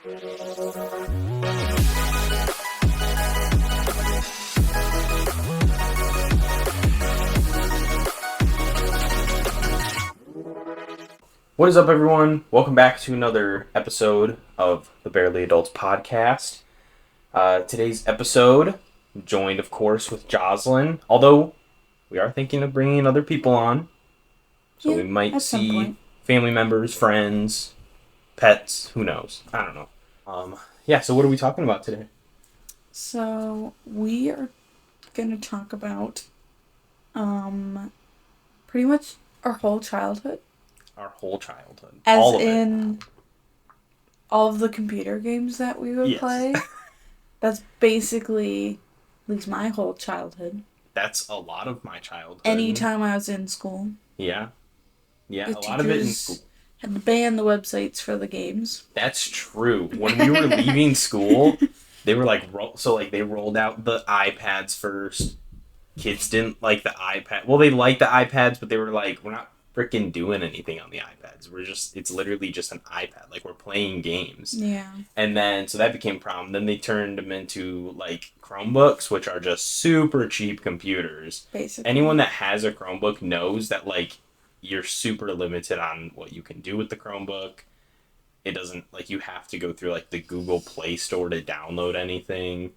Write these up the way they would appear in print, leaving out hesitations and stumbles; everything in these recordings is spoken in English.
What is up, everyone? Welcome back to another episode of the Barely Adults podcast. Today's episode, joined, of course, with Jocelyn. Although, we are thinking of bringing other people on. So we might see family members, friends, pets, who knows? I don't know. So what are we talking about today? So, we are going to talk about pretty much our whole childhood. Our whole childhood. As all of in it. all of the computer games that we would play. That's basically at least my whole childhood. That's a lot of my childhood. Anytime I was in school. Yeah. Yeah, a lot of it in school. Had to ban the websites for the games. That's true. When we were leaving school, they were they rolled out the iPads first. Kids didn't like the iPad. Well, they liked the iPads, but they were like, we're not freaking doing anything on the iPads. It's literally just an iPad. Like, we're playing games. Yeah. And then, so that became a problem. Then they turned them into, like, Chromebooks, which are just super cheap computers. Basically. Anyone that has a Chromebook knows that, like, you're super limited on what you can do with the Chromebook. It doesn't, like, you have to go through, like, the Google Play Store to download anything.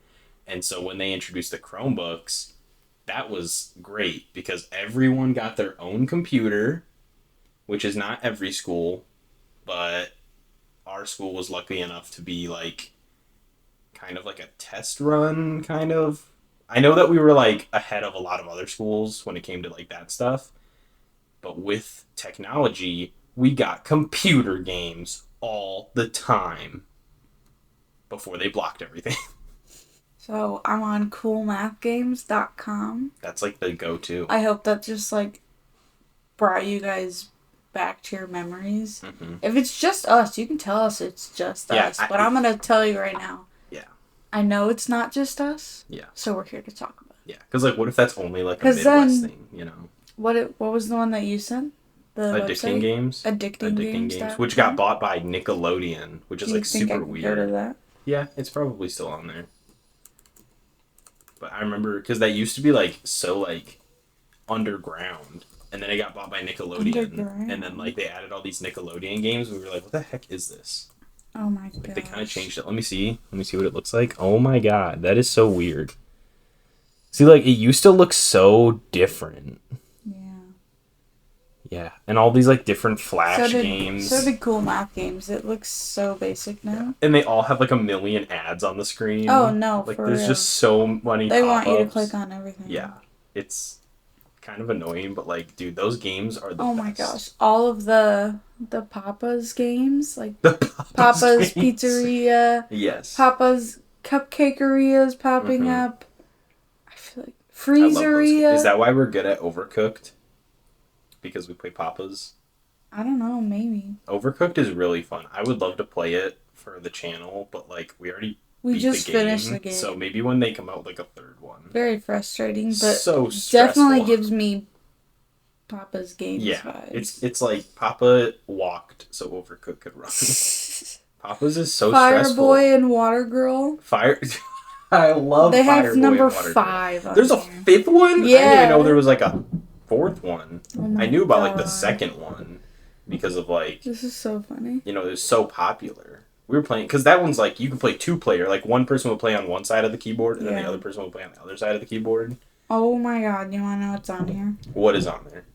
And so when they introduced the Chromebooks, that was great because everyone got their own computer, which is not every school, but our school was lucky enough to be, like, kind of like a test run, kind of. I know that we were, like, ahead of a lot of other schools when it came to, like, that stuff. But with technology, we got computer games all the time before they blocked everything. So, I'm on coolmathgames.com. That's, like, the go-to. I hope that just, like, brought you guys back to your memories. Mm-hmm. If it's just us, you can tell us it's just us. But I'm going to tell you right now. Yeah. I know it's not just us. Yeah. So, we're here to talk about it. Yeah. Because, like, what if that's only, like, a Midwest thing, you know? What was the one that you sent? The Addicting website? Games. Addicting Games. Which got bought by Nickelodeon, which is, like, super weird. Go to that? Yeah, it's probably still on there. But I remember, because that used to be, like, so, like, underground. And then it got bought by Nickelodeon. And then, like, they added all these Nickelodeon games. We were like, what the heck is this? Oh, my God. They kind of changed it. Let me see what it looks like. Oh, my God. That is so weird. See, like, it used to look so different. Yeah, and all these, like, different Flash games. So did Cool Math Games. It looks so basic now. Yeah. And they all have, like, a million ads on the screen. Oh, no, like, for there's real. Just so many They pop-ups. want you to click on everything. Yeah, it's kind of annoying, but, like, dude, those games are the best. Oh, my gosh. All of the Papa's games, like, the Papa's Pizzaria. Yes. Papa's Cupcakeria popping up. I feel like Freezeria. Is that why we're good at Overcooked? Because we play Papa's? I don't know, maybe. Overcooked is really fun. I would love to play it for the channel, but, like, we just finished the game. So maybe when they come out, like, a third one. Very frustrating, but so stressful. Definitely gives me Papa's Games vibes. It's like Papa walked so Overcooked could run. Papa's is so stressful. Fireboy and Water Girl. I love They Fireboy have number and Water 5 Girl. on There's there. a 5th one? Yeah. I didn't even know there was, like, a 4th one. Oh I knew about, God. like, the 2nd one because of, like... This is so funny. You know, it was so popular. We were playing... Because that one's, like, you can play 2-player. Like, one person will play on one side of the keyboard, and then the other person will play on the other side of the keyboard. Oh my God, you want to know what's on here? What is on there?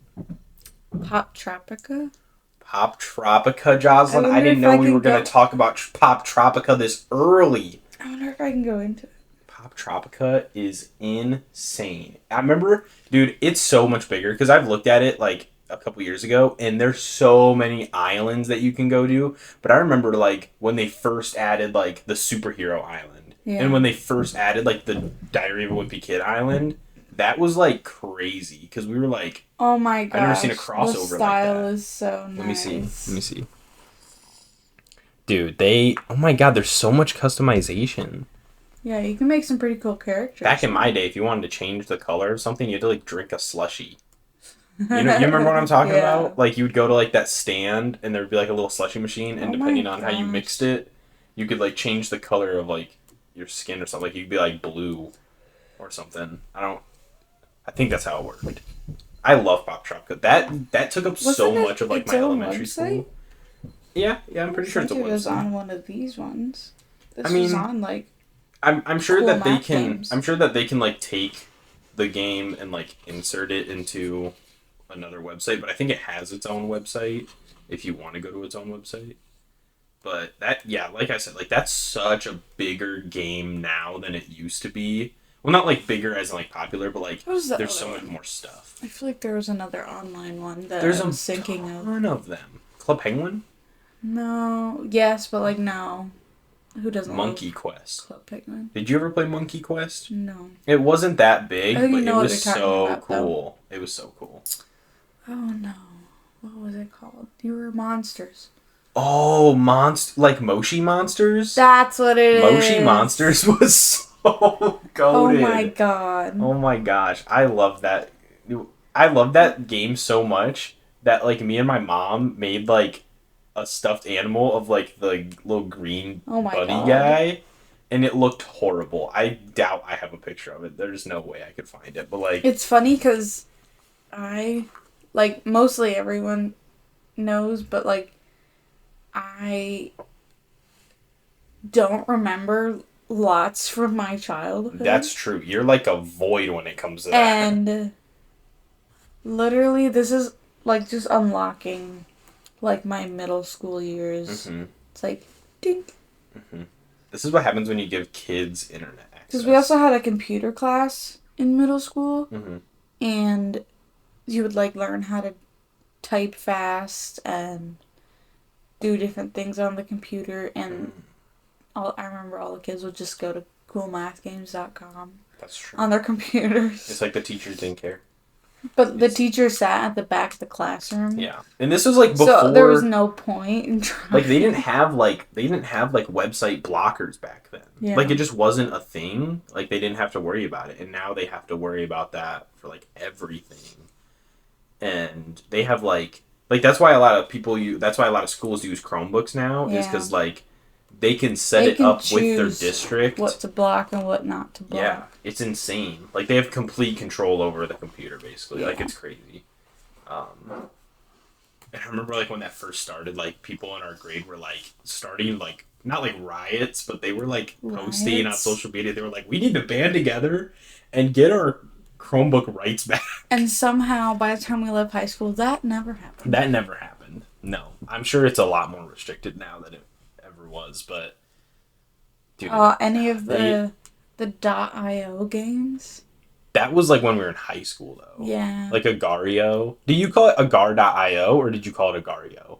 Pop Tropica? Pop Tropica, Jocelyn? I didn't know we were going to talk about Pop Tropica this early. I wonder if I can go into it. Pop Tropica is insane. I remember, dude, it's so much bigger because I've looked at it like a couple years ago and there's so many islands that you can go to. But I remember like when they first added like the superhero island and when they first added like the Diary of a Wimpy Kid island, that was like crazy because we were like, oh my gosh, I've never seen a crossover like that. The style is so nice. Let me see. Dude, oh my God, there's so much customization. Yeah, you can make some pretty cool characters. Back in my day, if you wanted to change the color of something, you had to like drink a slushie. You remember what I'm talking about? Like you would go to like that stand and there would be like a little slushie machine and depending on how you mixed it, you could like change the color of like your skin or something. Like you'd be like blue or something. I think that's how it worked. I love Pop Shopkins. That took up so Wasn't it much of like its my own elementary website? school. Yeah, I'm pretty sure it's a it was website. on one of these ones. This I mean, was on like I'm sure cool that they math can. games. I'm sure that they can like take the game and like insert it into another website. But I think it has its own website if you want to go to its own website. But that, yeah, like I said, like that's such a bigger game now than it used to be. Well, not like bigger as in like popular, but like What was the there's other so much one? more stuff. I feel like there was another online one that There's I a was thinking of. ton of them. Club Penguin, No, yes, but like no. Who doesn't Monkey love Quest. Club Penguin? Did you ever play Monkey Quest? No. It wasn't that I big, think you but it know what was you're talking so about, though. cool. It was so cool. Oh no. What was it called? You were monsters. Oh, like Moshi Monsters? That's what it is. Moshi Monsters was so goated. Oh my god. Oh my gosh, I love that. I love that game so much that like me and my mom made like a stuffed animal of like the little green Oh my bunny god. guy, and it looked horrible. I doubt I have a picture of it. There's no way I could find it. But like, It's funny because I, like, mostly everyone knows, but like, I don't remember lots from my childhood. that's true. You're like a void when it comes to that. And literally, this is like just unlocking like my middle school years. Mm-hmm. It's like, ding. Mm-hmm. This is what happens when you give kids internet access. Because we also had a computer class in middle school, Mm-hmm. and you would like learn how to type fast and do different things on the computer, and I remember all the kids would just go to coolmathgames.com That's true. on their computers. It's like the teachers didn't care. But the teacher sat at the back of the classroom. Yeah, and this was like before. So there was no point in trying. Like they didn't have website blockers back then. Yeah. Like it just wasn't a thing. Like they didn't have to worry about it, and now they have to worry about that for like everything. And they have like that's why a lot of schools use Chromebooks now is Yeah. because like they can set They it can up with their choose district. what to block and what not to block. Yeah, it's insane. Like they have complete control over the computer, basically. Yeah. Like it's crazy. And I remember like when that first started, like people in our grade were like starting like not like riots, but they were like posting on Riots? social media. They were like, "We need to band together and get our Chromebook rights back." And somehow, by the time we left high school, that never happened. That never happened. No, I'm sure it's a lot more restricted now than it ever was. But dude, Any of the .io games? that was like when we were in high school, though. Yeah. Like Agario. Do you call it Agar.io or did you call it Agario?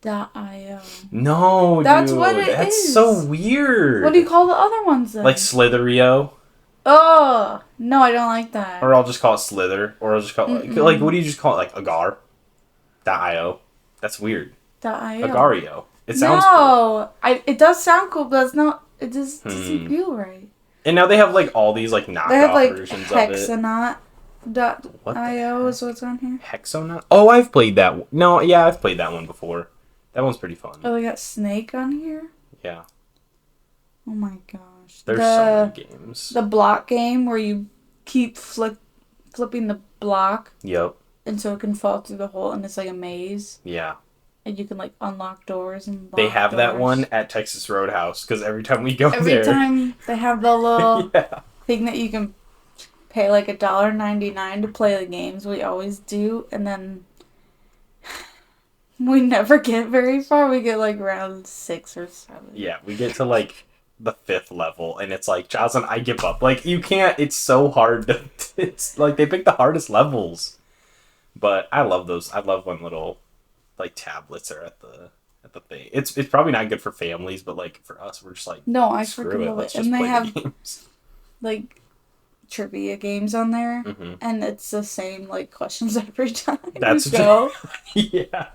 .io. No, That's dude. what it That's is. so weird. What do you call the other ones then? Like Slitherio? Oh no, I don't like that. Or I'll just call it Slither. Or I'll just call it like what do you just call it? Like Agar.io? That's weird. .io. Agario. It sounds cool. No, it does sound cool, but it's not. It just doesn't feel right. And now they have like all these like They knockoff have like versions of it. Hexanaut.io is what's on here. Hexonaut? Oh, I've played that. No, yeah, I've played that one before. That one's pretty fun. Oh, they got Snake on here. Yeah. Oh my gosh. There's so many games. The block game where you keep flipping the block, Yep. and so it can fall through the hole, and it's like a maze, Yeah. and you can like unlock doors and lock They have that doors. one at Texas Roadhouse because every time we go Every there. time they have the little Yeah. thing that you can pay like $1.99 to play the games. We always do, and then we never get very far. We get like round 6 or 7. Yeah, we get to like the 5th level and it's like, Jocelyn, I give up. Like you can't. It's so hard to. It's like they pick the hardest levels. But I love those. I love when little like tablets are at the thing. It's probably not good for families, but like for us, we're just like, No, I screw freaking it. love Let's it. just And they play have the games. like trivia games on there, Mhm. and it's the same like questions every time. That's we go. Yeah,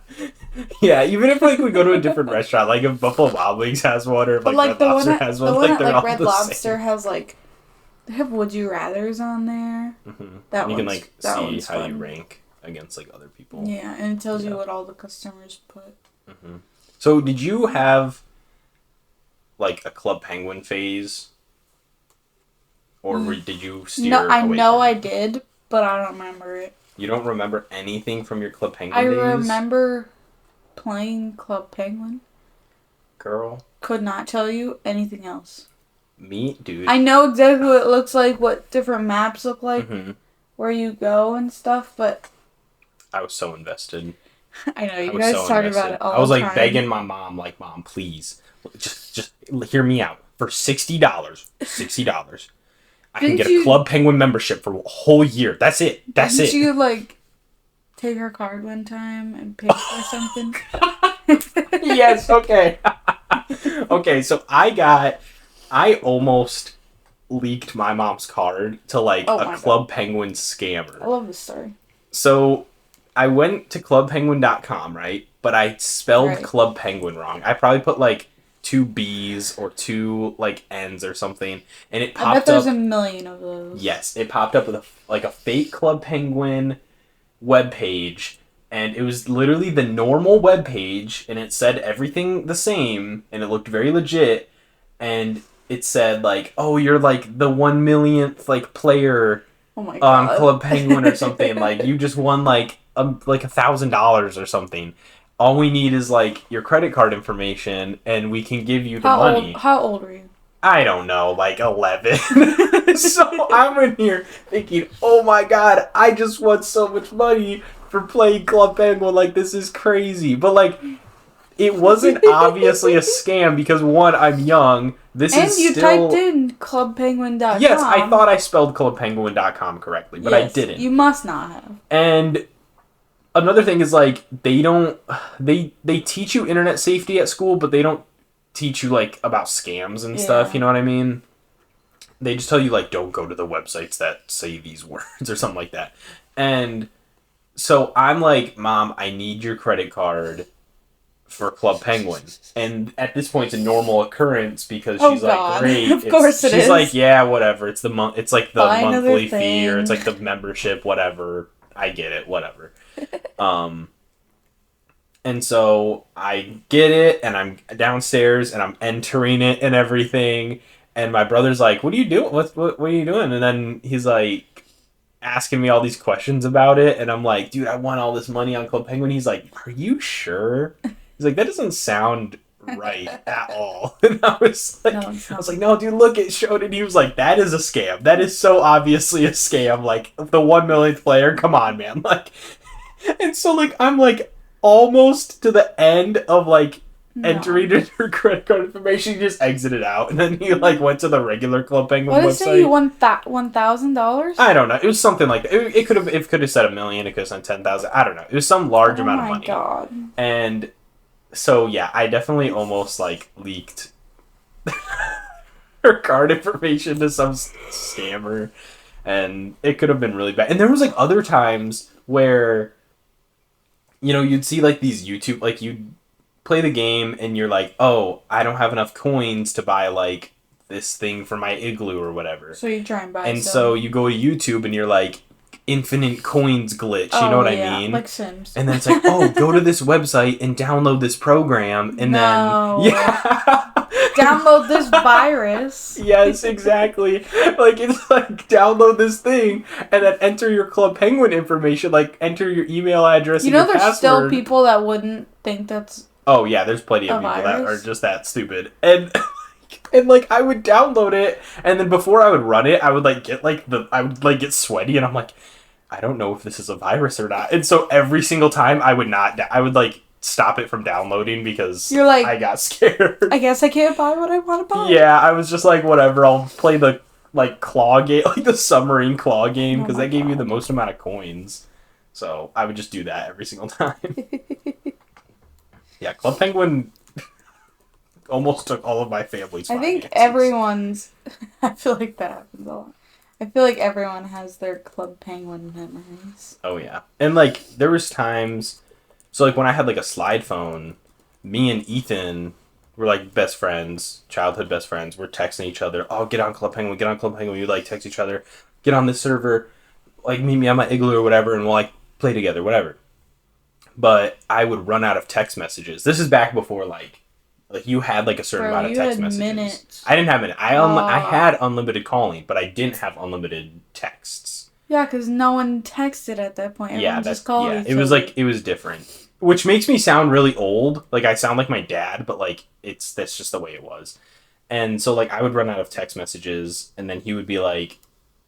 yeah. Even if like we go to a different restaurant, like if Buffalo Wild Wings has one, or if But like like Red the Lobster one at, has the one, one like at they're like all Red the Lobster same. has like they have Would You Rather's on there. Mm-hmm. That You can one's- like that see one's how you fun. rank against like other people. Yeah, and it tells Yeah. you what all the customers put. Mm-hmm. So did you have like a Club Penguin phase, or did you No, steer I away know from I it? did, but I don't remember it. You don't remember anything from your Club I Penguin days, remember playing Club Penguin. girl? Could not tell you anything else. Me, dude. I know exactly what it looks like, what different maps look like, hmm where you go and stuff, but I was so invested. I know I you was guys so talk about invested. it I all was the like time. begging my mom, like, Mom, please, just hear me out. For $60, $60, I can Didn't get a you Club Penguin membership for a whole year. That's it. That's didn't it. you like take her card one time and pay for something? Yes. Okay. Okay. So I almost leaked my mom's card to like Oh a my god. Club Penguin I scammer. love this story. So I went to clubpenguin.com, right? But I spelled Right. Club Penguin wrong. I probably put like two B's or two like N's or something, and it I bet popped there's a up. million of those. Yes, it popped up with a fake Club Penguin web page, and it was literally the normal web page, and it said everything the same, and it looked very legit, and it said like, "Oh, you're like the 1 millionth like player Oh my on god. Club Penguin or something. Like you just won like $1,000 or something. All we need is like your credit card information, and we can give you the money." How old were you? I don't know, like 11. So I'm in here thinking, oh my god, I just won so much money for playing Club Penguin. Like, this is crazy. But, like, it wasn't obviously a scam because, one, I'm young. This And is you typed still. in clubpenguin.com. Yes, I thought I spelled clubpenguin.com correctly, but I Yes, didn't. you must not have. And another thing is, like, they don't. They teach you internet safety at school, but they don't teach you, like, about scams and stuff. Yeah. You know what I mean? They just tell you like don't go to the websites that say these words or something like that. And so I'm like, Mom, I need your credit card for Club Penguin. And at this point, it's a normal occurrence because Oh she's like, god. great. Of course it she's is. like, yeah, whatever. It's the month. It's like the Buy another monthly fee or it's thing. like the membership, whatever. I get it, whatever. Um, and so I get it, and I'm downstairs, and I'm entering it and everything. And my brother's like, "What are you doing? What are you doing?" And then he's like asking me all these questions about it, and I'm like, "Dude, I won all this money on Club Penguin." He's like, "Are you sure?" He's like, "That doesn't sound right at all." And No, it's I not. was like, "No, dude, look, it showed it." He was like, "That is a scam. That is so obviously a scam. Like the 1 millionth player. Come on, man." Like, and so like I'm like almost to the end of like entering No. in her credit card information. He just exited out, and then he like went to the regular Club Penguin What did it say you website. won $1,000? I don't know. It was something like that. It could have said 1 million. It could have said 10,000. I don't know. It was some large Oh amount of my money. god. And so yeah, I definitely almost like leaked her card information to some scammer, and it could have been really bad. And there was like other times where you'd see like these YouTube like you'd play the game and you're like, "Oh, I don't have enough coins to buy like this thing for my igloo or whatever." So you try and buy And so some. you go to YouTube and you're like, "Infinite coins glitch," you know Oh what I yeah, mean? like Sims. And then it's like, "Oh, go to this website and download this program," and then No. yeah. Download this virus. Yes, exactly. Like it's like download this thing and then enter your Club Penguin information, like enter your email address You and know your there's still password. people that wouldn't think that's Oh yeah, there's plenty of a people that are virus. just that stupid. And like I would download it and then before I would run it, I would like get sweaty and I'm like, I don't know if this is a virus or not. And so every single time I would like stop it from downloading because You're like, I got scared. I guess I can't buy what I want to buy. Yeah, I was just like, whatever. I'll play the like claw game, like the submarine claw game, Oh because my that gave you the God. most amount of coins. So I would just do that every single time. Yeah, Club Penguin almost took all of my family's I think finances. everyone's. I feel like that happens a lot. I feel like everyone has their Club Penguin memories. Oh yeah, and like there was times, so like when I had like a slide phone, me and Ethan were like best friends, childhood best friends. We're texting each other. Oh, get on Club Penguin, get on Club Penguin. We like text each other, get on this server, like meet me on my igloo or whatever, and we'll like play together, whatever. But I would run out of text messages. This is back before like Like you had like a certain Bro, amount of you text had messages. minutes. I didn't have minutes. I Uh, had unlimited calling, but I didn't have unlimited texts. yeah, because no one texted at that point. Yeah, Everyone just called yeah. each other. It was different, which makes me sound really old. Like I sound like my dad, but like that's just the way it was. And so like I would run out of text messages, and then he would be like,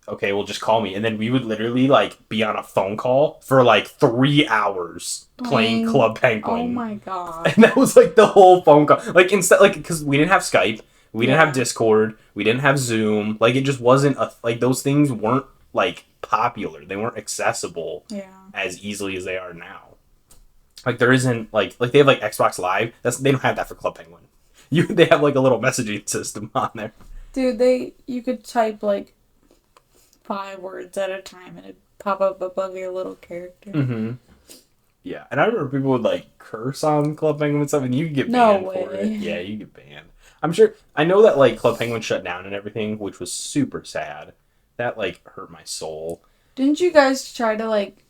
"Okay, well just call me," and then we would literally like be on a phone call for like 3 hours playing Playing. Club Oh Penguin, my god. and that was like the whole phone call. Like instead, like because we didn't have Skype, we didn't have Yeah. Discord, we didn't have Zoom. Like it just wasn't a like those things weren't like popular. They weren't accessible Yeah. as easily as they are now. Like there isn't like they have like Xbox Live. They don't have that for Club Penguin. They have like a little messaging system on there. Dude, you could type like 5 words at a time and it'd pop up above your little character. Mm-hmm. Yeah, and I remember people would like curse on Club Penguin and stuff, and you could get No banned for it. way. Yeah, you get banned. I'm sure. I know that like Club Penguin shut down and everything, which was super sad. That like hurt my soul. Didn't you guys try to like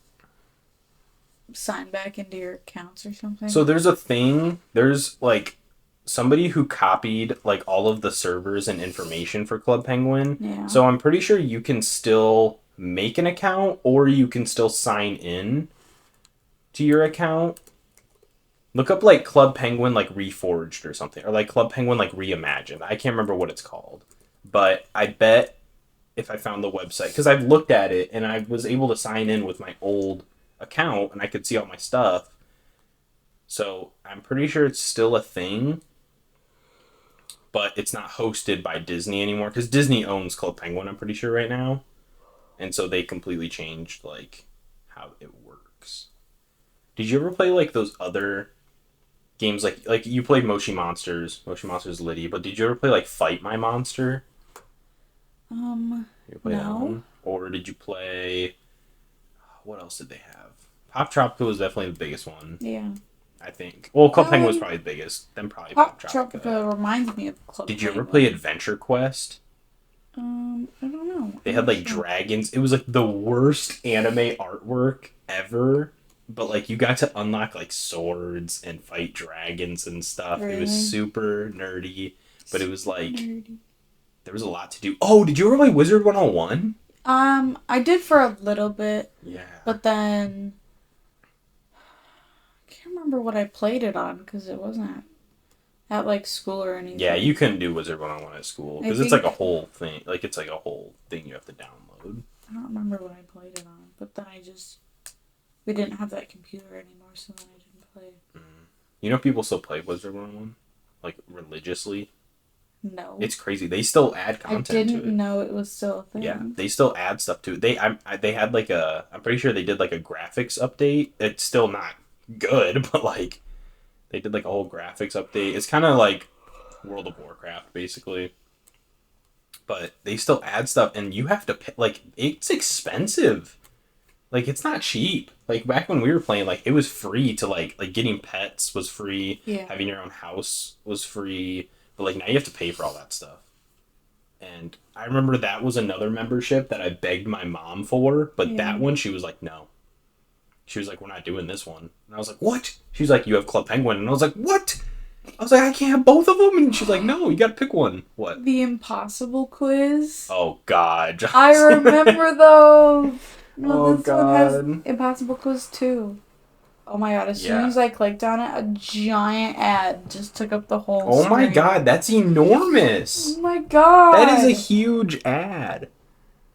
sign back into your accounts or something? So there's a thing. There's like somebody who copied like all of the servers and information for Club Penguin. Yeah. So I'm pretty sure you can still make an account or you can still sign in to your account. Look up like Club Penguin like Reforged or something, or like Club Penguin like Reimagined. I can't remember what it's called, but I bet if I found the website, because I've looked at it and I was able to sign in with my old account and I could see all my stuff. So I'm pretty sure it's still a thing, but it's not hosted by Disney anymore because Disney owns Club Penguin. I'm pretty sure right now, and so they completely changed like how it works. Did you ever play like those other games like you played Moshi Monsters Liddy, but did you ever play like Fight My Monster? You play that No. one? Or did you play what else did they have? Pop Tropica was definitely the biggest one, Yeah. I think. Well, Club Penguin was probably the biggest, then probably Pop Pop Tropica. Tropica reminds me of Club Did you ever Penguin. play Adventure Quest? I don't know. They I'm had not like sure. dragons. It was like the worst anime artwork ever. But like you got to unlock like swords and fight dragons and stuff. It Really? was super nerdy, but it was like Nerdy. there was a lot to do. Oh, did you ever play Wizard 101? I did for a little bit, Yeah. but then I can't remember what I played it on because it wasn't at like school or anything. Yeah, you couldn't do Wizard 101 at school because I it's like a think- whole thing. Like it's like a whole thing you have to download. I don't remember what I played it on, but then we didn't have that computer anymore, so then I didn't play. You know people still play Wizard 101 like religiously. No. It's crazy. They still add I content didn't to it. know it was still a thing. Yeah, they still add stuff to it. They had like I'm pretty sure they did like a graphics update. It's still not good, but like they did like a whole graphics update. It's kind of like World of Warcraft basically. But they still add stuff and you have to pay, like it's expensive. Like it's not cheap. Like back when we were playing like it was free to like getting pets was free, Yeah. having your own house was free, but like now you have to pay for all that stuff. And I remember that was another membership that I begged my mom for, but Yeah. that one she was like, no. She was like, we're not doing this one. And I was like, what? She was like, you have Club Penguin. And I was like, what? I was like, I can't have both of them. And she's like, no, you got to pick one. What? The Impossible Quiz. Oh, God. I remember those. No, Oh, this one has God. Impossible Quiz 2. Oh my god, as soon Yeah. as I clicked on it, a giant ad just took up the whole Oh, my screen. God. That's enormous. Oh my god. That is a huge ad.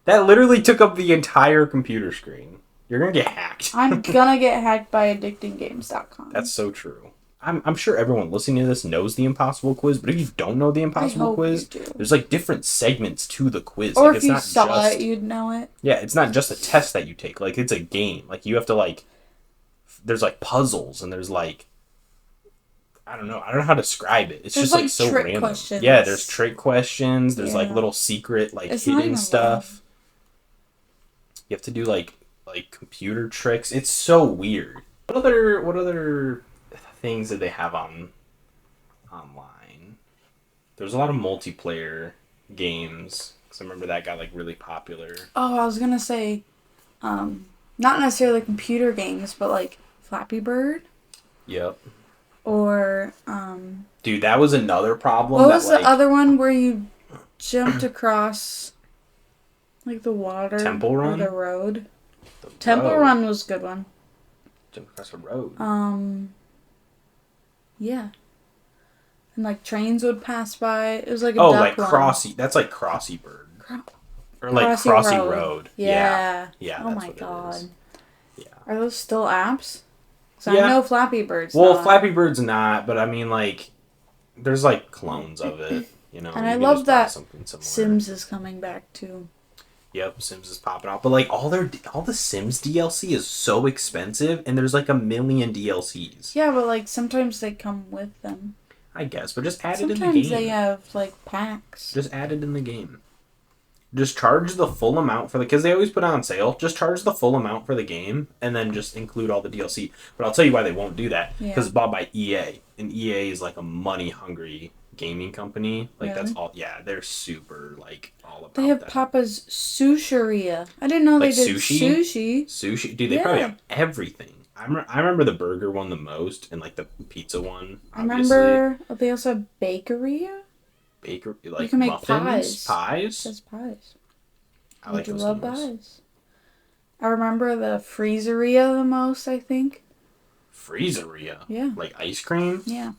That literally took up the entire computer screen. You're going to get hacked. I'm gonna get hacked by addictinggames.com. That's so true. I'm sure everyone listening to this knows the Impossible Quiz, but if you don't know the Impossible hope Quiz, you do. there's like different segments to the quiz. Or Like, if it's you not saw just, it, you'd know it. yeah, it's not just a test that you take. Like it's a game. Like you have to like, there's like puzzles and there's like, I don't know how to describe it. It's There's, just like like, so trick random. questions. Yeah, there's trick questions. There's like Yeah. little secret like It's not hidden even stuff. You have to do like computer tricks. It's so weird. What other things did they have online? There's a lot of multiplayer games because I remember that got like really popular. Oh, I was gonna say, not necessarily computer games, but like Flappy Bird. Yep. Or Dude, that was another problem what that was the like other one where you jumped across like the water Temple or the Run, road? the Temple road, Run was a good one. jump across a road. Yeah. And like trains would pass by. It was like a Oh, duck like one. Crossy. That's like Crossy Bird. Cro- Or like Crossy Crossy Road. Road. Yeah. Yeah. Yeah, Oh that's my what it is. god. Yeah. Are those still apps? So I Yeah. know Flappy Bird's Well, not. Flappy Bird's not, but I mean, like, there's like clones of it. You know, And I you can love just buy that something similar. Sims is coming back too. Yep, Sims is popping out, but like all the Sims DLC is so expensive, and there's like a million DLCs. Yeah, but like sometimes they come with them. I guess, but just add it in the Sometimes they game. have like packs. Just add it in the game. Just charge the full amount for the because they always put it on sale. Just charge the full amount for the game, and then just include all the DLC. But I'll tell you why they won't do that because Yeah. it's bought by EA, and EA is like a money hungry gaming company. Like that's Really? all. Yeah, they're super like all about They have that. Papa's Sushiria. I didn't know Like they did sushi? sushi. Sushi, dude, they probably Yeah. have everything. I remember the burger one the most, and like the pizza one. I Obviously, remember they also have bakeria. baker You like can make muffins, pies. It pies. says pies. I I like do those love games. pies. I remember the Freezeria the most, I think. Freezeria, Yeah. like ice cream. Yeah.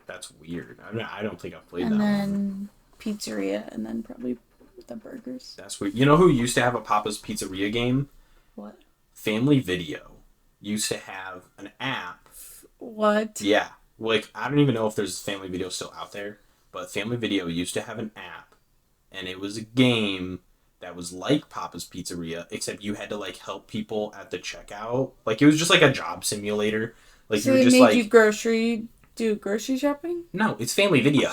That's weird. I don't think I've played And that one. then Pizzeria, and then probably the burgers. That's weird. You know who used to have a Papa's Pizzeria game? What? Family Video used to have an app. What? Yeah, like I don't even know if there's Family Video still out there, but Family Video used to have an app, and it was a game that was like Papa's Pizzeria, except you had to like help people at the checkout. Like it was just like a job simulator. Like So you were they just made like, you do grocery shopping? no, it's Family Video.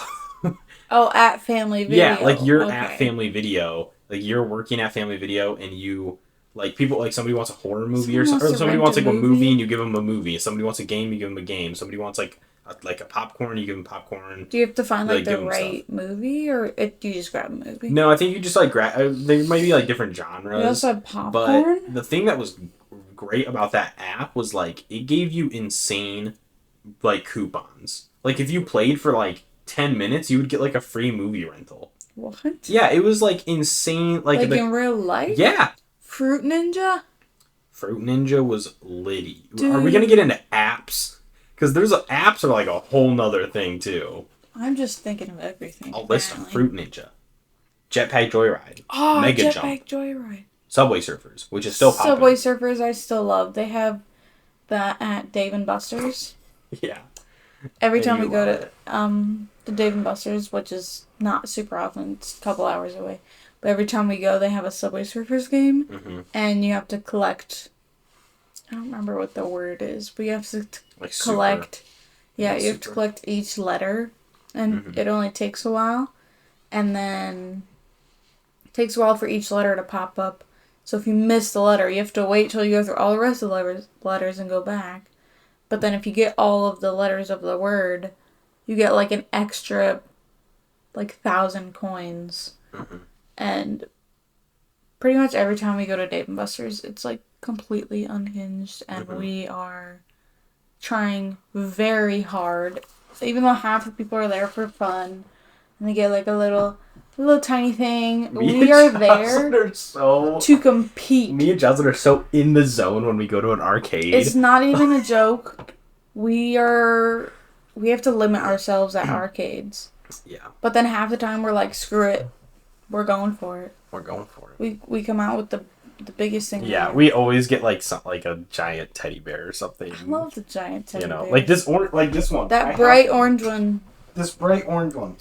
Oh, at Family Video. Yeah, like you're at Okay. Family Video, like you're working at Family Video, and you like people like somebody wants a horror movie or Someone something, wants or to somebody rent wants a like a movie? movie and you give them a movie. If somebody wants a game, you give them a game. Somebody wants like a popcorn, you give them popcorn. Do you have to find Like, like give the 'em right movie, or you just grab a movie? No, I think you just like there might be like different genres. We also have But popcorn. the thing that was great about that app was like it gave you insane like coupons. Like if you played for like 10 minutes, you would get like a free movie rental. What? Yeah, it was like insane. Like, Like in real life? yeah, Fruit Ninja? Fruit Ninja was litty. Dude. Are we gonna get into apps? Because apps are like a whole nother thing too. I'm just thinking of everything. I'll list them: apparently. Fruit Ninja, Jetpack Joyride, Oh, Mega Jetpack Jump, Joyride. Subway Surfers, which is still popping. Subway Surfers I still love. They have that at Dave and Buster's. Yeah, Every And time we you go love to the Dave and Buster's, which is not super often, it's a couple hours away. But every time we go, they have a Subway Surfers game, mm-hmm. and you have to collect. I don't remember what the word is, but you have to Like collect. super. Yeah, Like you have to super. collect each letter, and Mhm. it only takes a while, and then it takes a while for each letter to pop up. So if you miss the letter, you have to wait till you go through all the rest of the letters and go back. But then if you get all of the letters of the word, you get like an extra, like 1,000 coins. Mhm. And pretty much every time we go to Dave and Buster's, it's like completely unhinged, and Mhm. we are trying very hard. Even though half the people are there for fun, and they get like a little tiny thing, we are there to compete. Me and Jocelyn are so in the zone when we go to an arcade. It's not even a joke. We have to limit ourselves at arcades. Yeah, But then half the time we're like, screw it. We're going for it. we're going for it. We come out with the biggest thing. Yeah, ever. we always get like like a giant teddy bear or something. I love the giant teddy you know, bear. like this one. That bright orange one This bright orange one.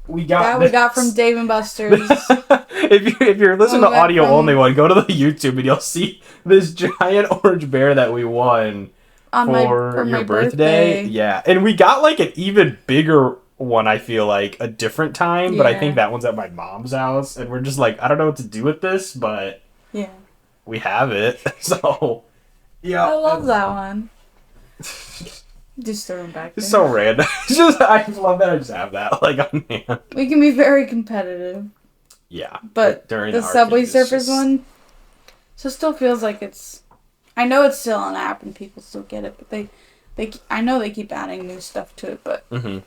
We that we got from Dave and Buster's. if you're listening Oh, to audio that only thing. one, go to the YouTube and you'll see this giant orange bear that we won on for my your birthday. Yeah, and we got like an even bigger one. I feel like a different time, but I Yeah. think that one's at my mom's house, and we're just like, I don't know what to do with this, but Yeah. we have it. So yeah, I love that one. Just throw them back there. It's so random. It's just I love that I just have that like on hand. We can be very competitive. Yeah, But during the arcade, Subway it's Surfers just- one, so still feels like it's. I know it's still an app and people still get it, but they I know they keep adding new stuff to it, but Mm-hmm.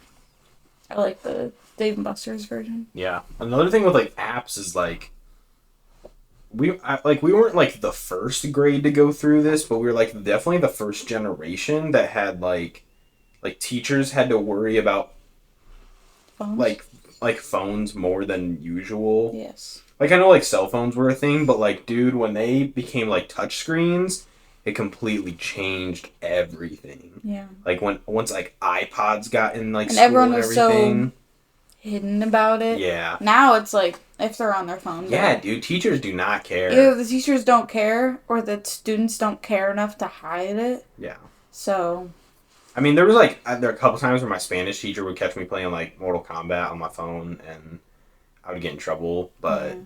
I like the Dave and Buster's version. Yeah. Another thing with like apps is like we weren't like the first grade to go through this, but we were like definitely the first generation that had like teachers had to worry about Phones? like phones more than usual. Yes. Like I know like cell phones were a thing, but like dude, when they became like touch screens, it completely changed everything. Yeah. Like once like iPods got in like And school everyone and was everything. so hidden about it. Yeah. Now it's like if they're on their phone. Yeah, dude, teachers do not care. Either the teachers don't care or the students don't care enough to hide it. Yeah. So. I mean, there was like there are a couple times where my Spanish teacher would catch me playing like Mortal Kombat on my phone, and I would get in trouble. But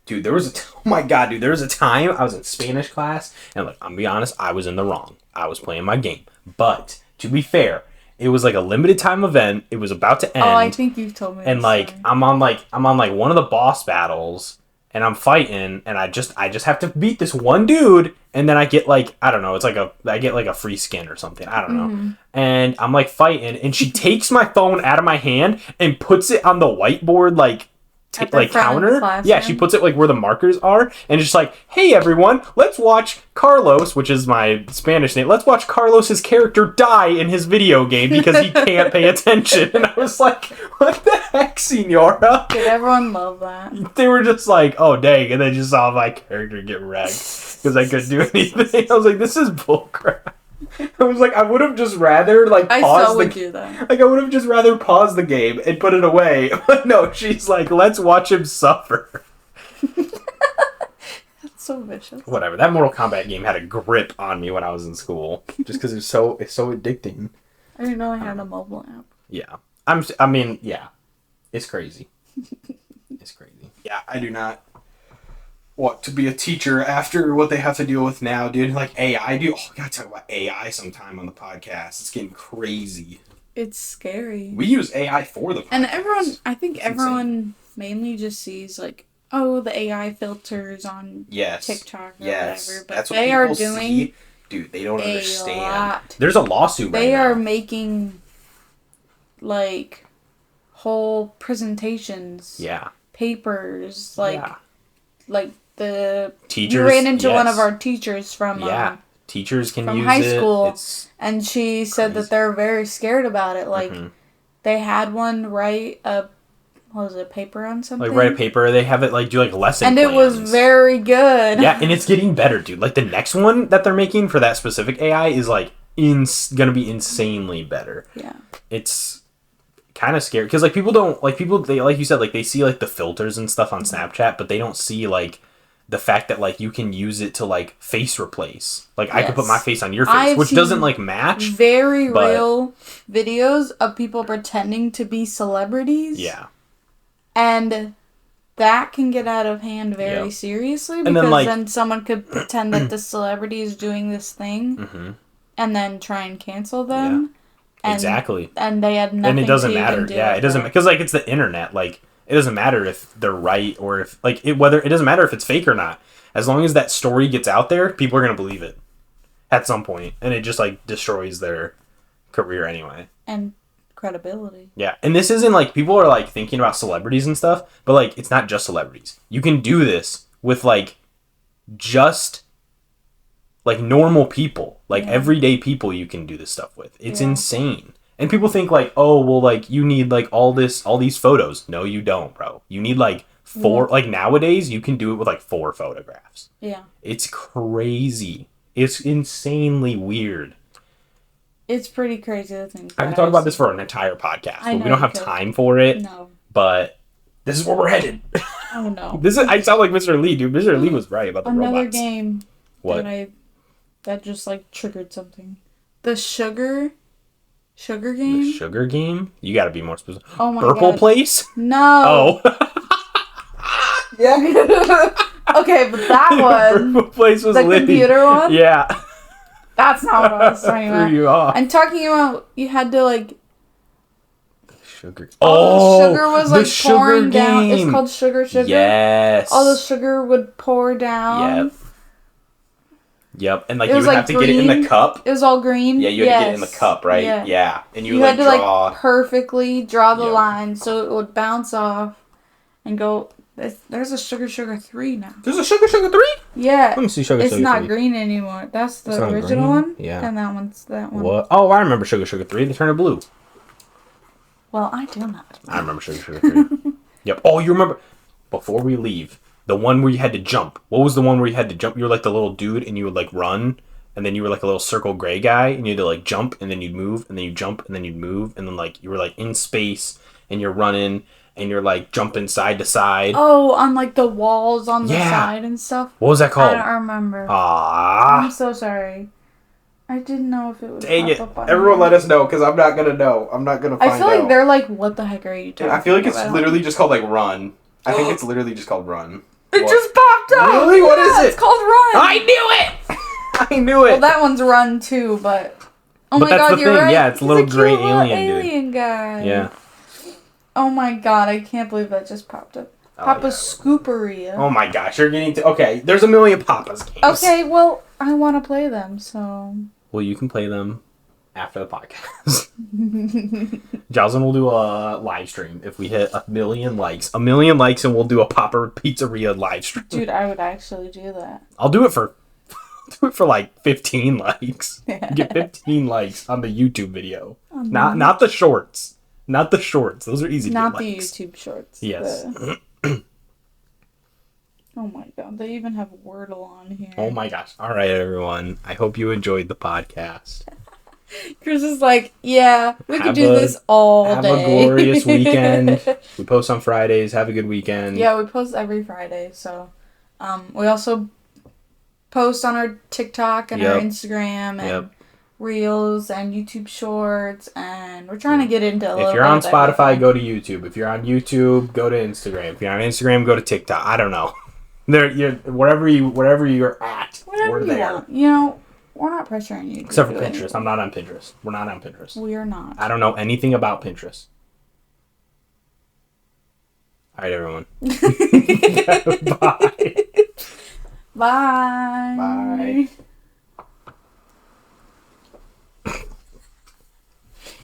dude, there was oh my god, dude, there was a time I was in Spanish class, and like I'm gonna be honest, I was in the wrong. I was playing my game, but to be fair, it was like a limited time event. It was about to end. Oh, I think you've told me. And like I'm on one of the boss battles, and I'm fighting, and I just have to beat this one dude, and then I get like I don't know, I get like a free skin or something. I don't know. And I'm like fighting, and she takes my phone out of my hand and puts it on the whiteboard like counter. Yeah, she puts it like where the markers are, and just like, hey everyone, let's watch Carlos, which is my Spanish name. Let's watch Carlos's character die in his video game because he can't pay attention. And I was like, what the heck, Senora? Did everyone love that? They were just like, oh dang, and they just saw my character get wrecked because I couldn't do anything. I was like, this is bullcrap. I was like, I would have just rather like I pause still would do that. Like I would have just rather paused the game and put it away. But no, she's like, let's watch him suffer. That's so vicious. Whatever. That Mortal Kombat game had a grip on me when I was in school, just because it's so addicting. I didn't know I had a mobile app. Yeah, I mean, yeah, it's crazy. It's crazy. Yeah, I do not want to be a teacher after what they have to deal with now, dude. Like AI, dude. Oh, we gotta talk about AI sometime on the podcast. It's getting crazy. It's scary. We use AI for the podcast. And I think everyone mainly just sees like, oh, the AI filters on TikTok or whatever. But that's what they are doing see. Dude, they don't understand. Lot. There's a lawsuit right now. They are making like whole presentations. Yeah. Papers. Like the teachers. You ran into one of our teachers from teachers can from use high it. school, and she said that they're very scared about it. Like they had one write a paper on something. Like write a paper. They have it like do like lesson and plans. It was very good. Yeah, and it's getting better, dude. Like the next one that they're making for that specific AI is like gonna be insanely better. Yeah, it's kind of scary because like they like you said, like they see like the filters and stuff on Snapchat, but they don't see like the fact that like you can use it to like face replace. Like I could put my face on your face, which doesn't like match. Very real videos of people pretending to be celebrities. Yeah, and that can get out of hand very seriously because then someone could pretend that the celebrity is doing this thing and then try and cancel them. Yeah. Exactly. And they had nothing. And it doesn't to matter. even do Yeah, it doesn't because like it's the internet. Like it doesn't matter if they're right or if like it doesn't matter if it's fake or not. As long as that story gets out there, people are gonna believe it at some point, and it just like destroys their career anyway. And credibility. Yeah, and this isn't like people are like thinking about celebrities and stuff, but like it's not just celebrities. You can do this with like just like normal people, like everyday people you can do this stuff with. It's insane. And people think like, oh, well, like you need like all these photos. No, you don't, bro. You need like 4, like nowadays you can do it with like 4 photographs. Yeah. It's crazy. It's insanely weird. It's pretty crazy to think. I could talk about this for an entire podcast, but we don't have time for it. No. But this is where we're headed. Oh no. I sound like Mr. Lee, dude. Mr. Lee was right about the robots. Another game. What? That just like triggered something. The sugar game? The sugar game? You gotta be more specific. Oh my Purple God. Place? No. Oh. Yeah. Okay, but that one. Purple Place was the lit. computer one? Yeah. That's not what I was talking about. Threw you off. I'm talking about you had to like. Sugar. All the sugar was like sugar pouring down. game. It's called sugar. Yes. All the sugar would pour down. Yep. Yep, and like It you was would like have to get it in the green. cup. It was all green. Yeah, you had to get it in the cup, right? Yeah. Yeah. And you You like had to draw. like perfectly draw the Yep. line so it would bounce off and go. There's a Sugar Sugar 3 now. There's a Sugar Sugar 3? Yeah. Let me see Sugar It's Sugar not 3. green anymore. That's It's the not original green? one. Yeah. And that one's that one. What? Oh, I remember Sugar Sugar 3. They turned it blue. Well, I do not. I remember Sugar Sugar 3. Yep. Oh, you remember? Before we leave, the one where you had to jump. What was the one where you had to jump? You were like the little dude and you would like run. And then you were like a little circle gray guy. And you had to like jump and then you'd move. And then you'd jump and then you'd move. And then like you were like in space and you're running. And you're like jumping side to side. Oh, on like the walls on the Yeah. side and stuff. What was that called? I don't remember. Ah. I'm so sorry. I didn't know if it would Dang it. pop up on Everyone here. let us know because I'm not going to know. I'm not going to find out. I feel like they're like, what the heck are you talking about? I feel like it's I don't- literally just called like Run. I think it's literally just called Run. It What? just popped up! Really? What is it? It's called Run! I knew it! I knew it! Well, that one's Run too, but... Oh But my that's god, the you're thing, right. yeah, it's a He's little cute gray little alien dude. guy. Yeah. Oh my god, I can't believe that just popped up. Oh, Papa yeah. Scooperia. Oh my gosh, you're getting to... Okay, there's a million Papa's games. Okay, well, I want to play them, so... Well, you can play them after the podcast. Jocelyn will do a live stream if we hit 1 million likes. 1 million likes and we'll do a Popper Pizzaria live stream. Dude, I would actually do that. I'll do it for like 15 likes. Get 15 likes on the YouTube video. Not the shorts. Not the shorts. Those are easy to Not get the likes. YouTube shorts. Yes. Oh my god, they even have Wordle on here. Oh my gosh. All right, everyone. I hope you enjoyed the podcast. Chris is like, yeah, we could Have do a- this all Have day. a glorious weekend. We post on Fridays. Have a good weekend. Yeah, we post every Friday, so we also post on our TikTok and our Yep. Instagram and Yep. Reels and YouTube Shorts, and we're trying to get into a little If you're bit on of Spotify, everything. go to YouTube. If you're on YouTube, go to Instagram. If you're on Instagram, go to TikTok. I don't know. Wherever you're at, Whatever we're you there. want. You know, we're not pressuring you. to Except for do Pinterest. anything. I'm not on Pinterest. We're not on Pinterest. We are not. I don't know anything about Pinterest. All right, everyone. Bye. Bye. Bye.